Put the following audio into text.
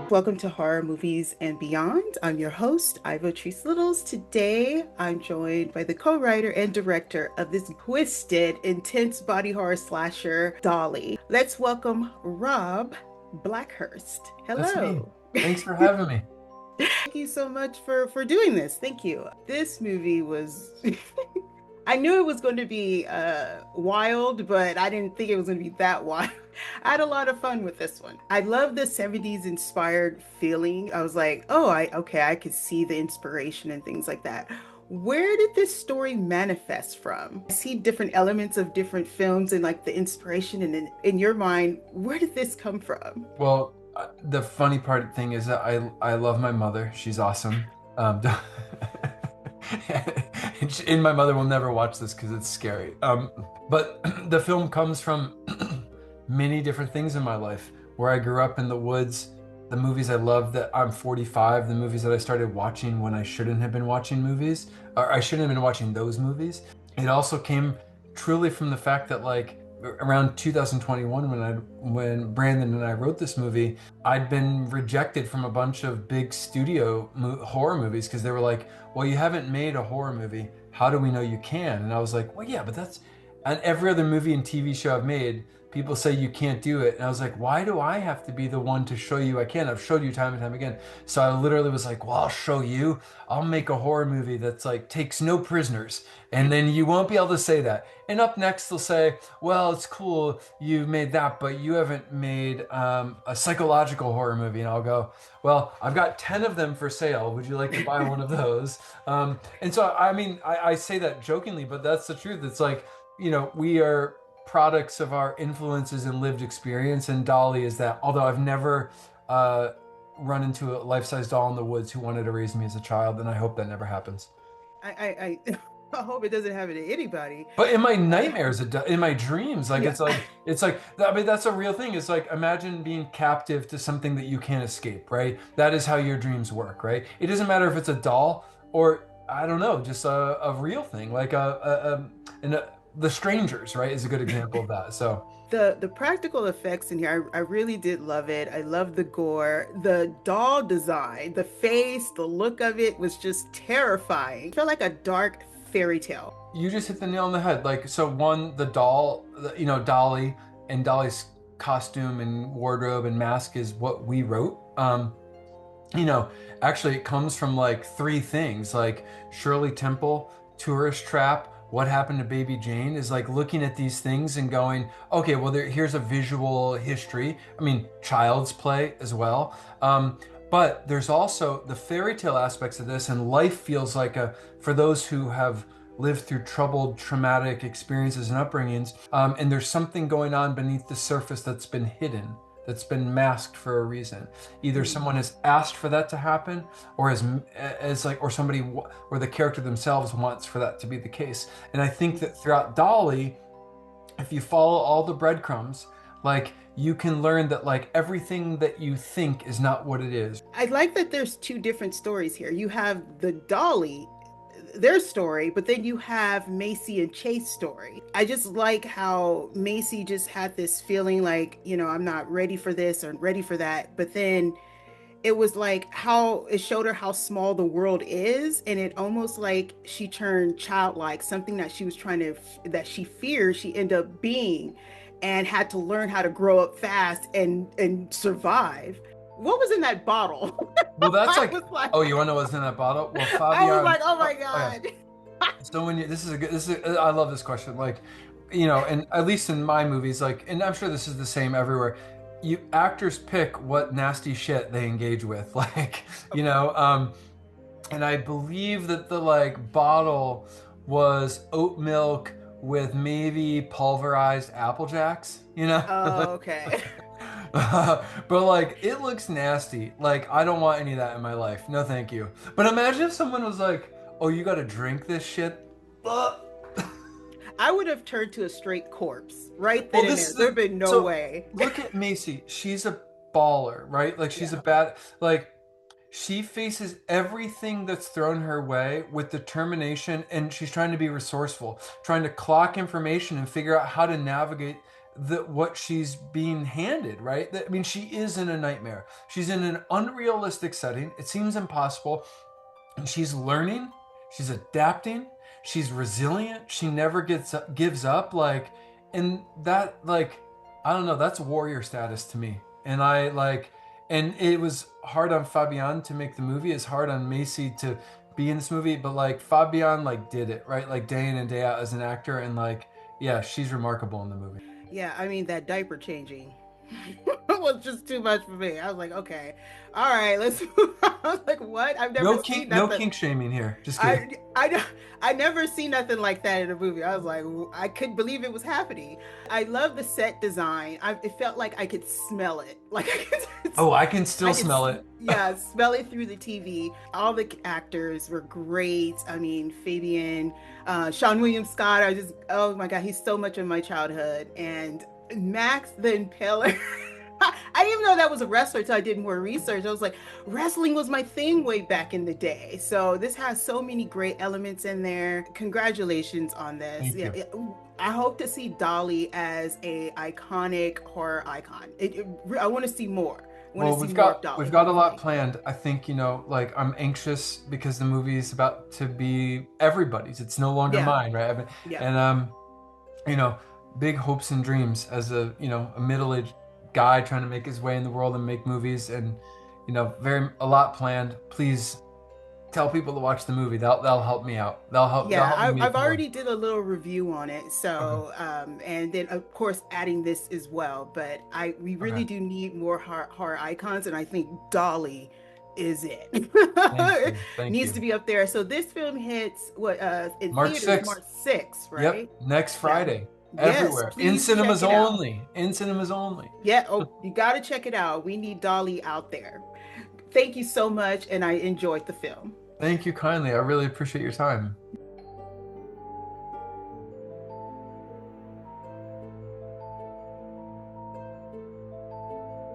Welcome to Horror Movies and Beyond. I'm your host, Ivotres Littles. Today, I'm joined by the co-writer and director of this twisted, intense body horror slasher, Dolly. Let's welcome Rob Blackhurst. That's me. Hello. Thanks for having me. Thank you so much for doing this. Thank you. This movie was I knew it was going to be wild, but I didn't think it was going to be that wild. I had a lot of fun with this one. I love the 70s inspired feeling. I was like, oh, I could see the inspiration and things like that. Where did this story manifest from? I see different elements of different films and like the inspiration, and in your mind, where did this come from? Well, the funny part thing is that I love my mother. She's awesome. Um, and my mother will never watch this because it's scary. But the film comes from many different things in my life. Where I grew up in the woods, the movies I love that I'm 45, the movies that I started watching when I shouldn't have been watching movies, or I shouldn't have been watching those movies. It also came truly from the fact that like around 2021 when Brandon and I wrote this movie, I'd been rejected from a bunch of big studio horror movies because they were like, well, you haven't made a horror movie. How do we know you can? And I was like, well, yeah, but that's, and every other movie and TV show I've made, people say you can't do it. And I was like, why do I have to be the one to show you I can? I've showed you time and time again. So I literally was like, well, I'll show you. I'll make a horror movie that's like takes no prisoners. And then you won't be able to say that. And up next, they'll say, well, it's cool you made that, but you haven't made a psychological horror movie. And I'll go, well, I've got 10 of them for sale. Would you like to buy one of those? And so, I mean, I say that jokingly, but that's the truth. It's like, we are products of our influences and lived experience. And Dolly is that, although I've never run into a life-size doll in the woods who wanted to raise me as a child, and I hope that never happens. I I hope it doesn't happen to anybody. But in my nightmares, in my dreams, like Yeah. it's like I mean that's a real thing. It's like imagine being captive to something that you can't escape, right? That is how your dreams work, right? It doesn't matter if it's a doll or I don't know, just a real thing, like the Strangers, right, is a good example of that. So The practical effects in here, I really did love it. I love the gore, the doll design, the face, the look of it was just terrifying. It felt like a dark fairy tale. you just hit the nail on the head. Like so, one, the doll, Dolly and Dolly's costume and wardrobe and mask is what we wrote. you know, Actually, it comes from like three things like Shirley Temple, Tourist Trap, What Happened to Baby Jane is like looking at these things and going, okay, well, here's a visual history. I mean, Child's Play as well. But there's also the fairy tale aspects of this, and life feels like for those who have lived through troubled, traumatic experiences and upbringings, and there's something going on beneath the surface that's been hidden, that's been masked for a reason. Either someone has asked for that to happen, or or somebody, or the character themselves wants for that to be the case. And I think that throughout Dolly, if you follow all the breadcrumbs, like you can learn that like everything that you think is not what it is. I like that there's two different stories here. You have the Dolly, their story, but then you have Macy and Chase's story. I just like how Macy just had this feeling like, I'm not ready for this or ready for that. But then it was like how it showed her how small the world is. And it almost like she turned childlike, something that she was that she feared she ended up being and had to learn how to grow up fast and survive. What was in that bottle? Well, that's I like, was like, oh, you want to know what's in that bottle? Well, I was Fabian. like, oh my Oh, yeah. God. So when you, I love this question. Like, and at least in my movies, like, and I'm sure this is the same everywhere. Actors pick what nasty shit they engage with, like, and I believe that the like bottle was oat milk with maybe pulverized Apple Jacks, Oh, okay. but like it looks nasty. Like I don't want any of that in my life. No, thank you. But imagine if someone was like, "Oh, you got to drink this shit." Ugh. I would have turned to a straight corpse right Well, then and this there. is There'd been no so. way. Look at Macy. She's a baller, right? Like she's a Yeah. bad. Like she faces everything that's thrown her way with determination, and she's trying to be resourceful, trying to clock information and figure out how to navigate what she's being handed, right? I mean, she is in a nightmare. She's in an unrealistic setting. It seems impossible. And she's learning, she's adapting, she's resilient, she never gives up, like, and that, like, I don't know, that's warrior status to me. And I like, and it was hard on Fabian to make the movie, it's hard on Macy to be in this movie, but like Fabian like did it, right? Like day in and day out as an actor, and like, yeah, she's remarkable in the movie. Yeah, I mean that diaper changing was just too much for me. I was like, okay, all right, let's move on. I was like, what? I've never seen No nothing. kink shaming here, just kidding. I never seen nothing like that in a movie. I was like, I couldn't believe it was happening. I love the set design. It felt like I could smell it. Like Oh, I can still I could, smell it. yeah, smell it through the TV. All the actors were great. I mean, Fabian, Sean William Scott. I just, oh my God, he's so much of my childhood. And Max the Impaler. I didn't even know that was a wrestler until I did more research. I was like, wrestling was my thing way back in the day. So this has so many great elements in there. Congratulations on this. Thank Yeah, you. I hope to see Dolly as a iconic horror icon. I want to see more. I want Well, to see more of we've Dolly, got a lot hopefully. planned. I think, like I'm anxious because the movie is about to be everybody's. It's no longer Yeah, mine, right? yeah. And you know, big hopes and dreams as a middle-aged guy trying to make his way in the world and make movies, and a lot planned. Please tell people to watch the movie. That'll help me out. They'll Yeah, help me make I've more. already did a little review on it. Okay. So, and then of course adding this as well. But we really Okay. do need more horror icons, and I think Dolly is it. Thank you. Thank Needs you. to be up there. So this film hits what in March theaters 6th. March 6th, Yep. right? Next Yeah. Friday. Yes, Everywhere. In please check cinemas it out. only. In cinemas only. Yeah, oh, you got to check it out. We need Dolly out there. Thank you so much, and I enjoyed the film. Thank you kindly. I really appreciate your time.